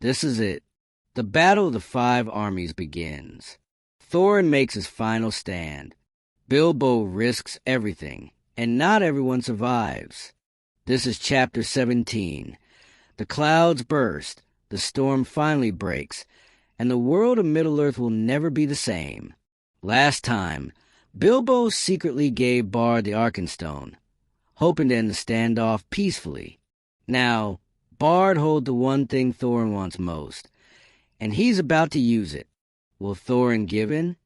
This is it. The Battle of the Five Armies begins. Thorin makes his final stand. Bilbo risks everything, and not everyone survives. This is Chapter 17. The clouds burst, the storm finally breaks, and the world of Middle-earth will never be the same. Last time, Bilbo secretly gave Bard the Arkenstone, hoping to end the standoff peacefully. Now, Bard holds the one thing Thorin wants most, and he's about to use it. Will Thorin give in,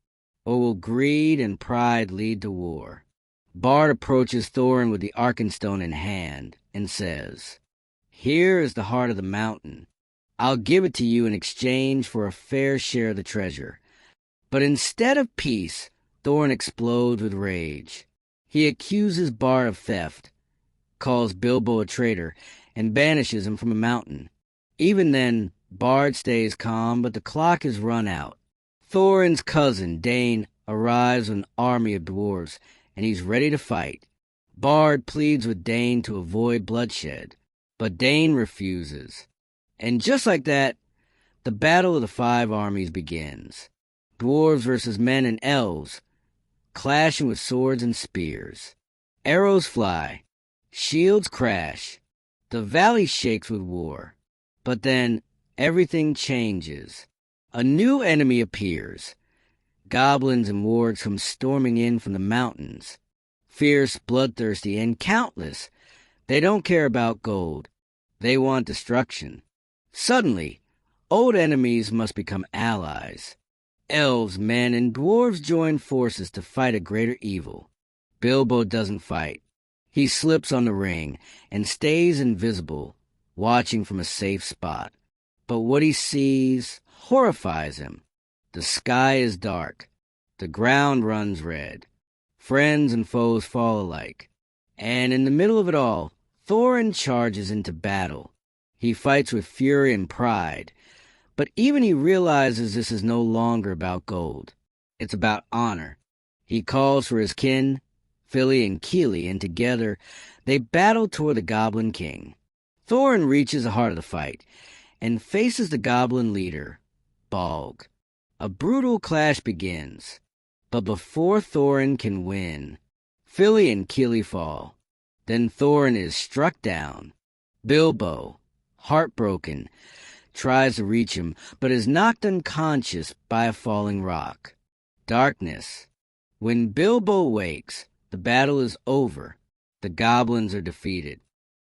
or will greed and pride lead to war? Bard approaches Thorin with the Arkenstone in hand and says, "Here is the heart of the mountain. I'll give it to you in exchange for a fair share of the treasure." But instead of peace, Thorin explodes with rage. He accuses Bard of theft, calls Bilbo a traitor, and banishes him from the mountain. Even then, Bard stays calm, but the clock has run out. Thorin's cousin, Dane, arrives with an army of dwarves, and he's ready to fight. Bard pleads with Dane to avoid bloodshed, but Dane refuses. And just like that, the Battle of the Five Armies begins. Dwarves versus men and elves, clashing with swords and spears. Arrows fly, shields crash, the valley shakes with war. But then everything changes. A new enemy appears. Goblins and wargs come storming in from the mountains. Fierce, bloodthirsty, and countless. They don't care about gold. They want destruction. Suddenly, old enemies must become allies. Elves, men, and dwarves join forces to fight a greater evil. Bilbo doesn't fight. He slips on the ring and stays invisible, watching from a safe spot. But what he sees horrifies him. The sky is dark. The ground runs red. Friends and foes fall alike. And in the middle of it all, Thorin charges into battle. He fights with fury and pride. But even he realizes this is no longer about gold. It's about honor. He calls for his kin, Fili and Kili, and together they battle toward the Goblin King. Thorin reaches the heart of the fight and faces the goblin leader, Bolg. A brutal clash begins. But before Thorin can win, Fili and Kili fall. Then Thorin is struck down. Bilbo, heartbroken, tries to reach him, but is knocked unconscious by a falling rock. Darkness. When Bilbo wakes, the battle is over. The goblins are defeated,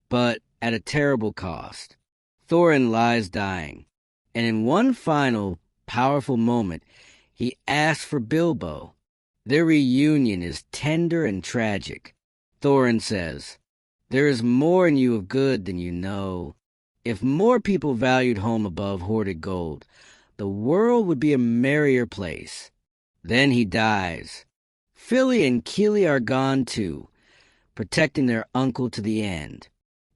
but at a terrible cost. Thorin lies dying, and in one final, powerful moment, he asks for Bilbo. Their reunion is tender and tragic. Thorin says, "There is more in you of good than you know. If more people valued home above hoarded gold, the world would be a merrier place." Then he dies. Fili and Kili are gone too, protecting their uncle to the end.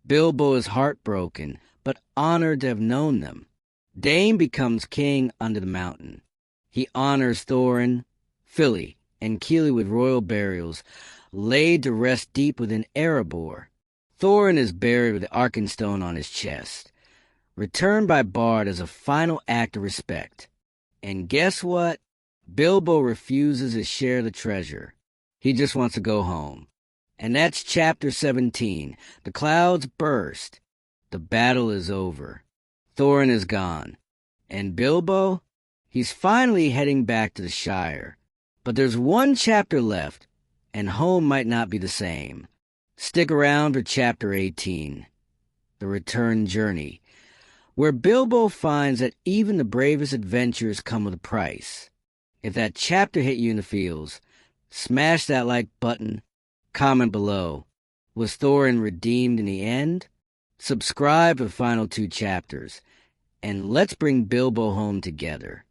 Bilbo is heartbroken, but honored to have known them. Dane becomes king under the mountain. He honors Thorin, Fili, and Kili with royal burials, laid to rest deep within Erebor. Thorin is buried with the Arkenstone on his chest, returned by Bard as a final act of respect. And guess what? Bilbo refuses his share of the treasure. He just wants to go home. And that's Chapter 17. The clouds burst. The battle is over. Thorin is gone. And Bilbo? He's finally heading back to the Shire. But there's one chapter left, and home might not be the same. Stick around for Chapter 18, The Return Journey, where Bilbo finds that even the bravest adventures come with a price. If that chapter hit you in the feels, smash that like button, comment below. Was Thorin redeemed in the end? Subscribe for the final 2 chapters, and let's bring Bilbo home together.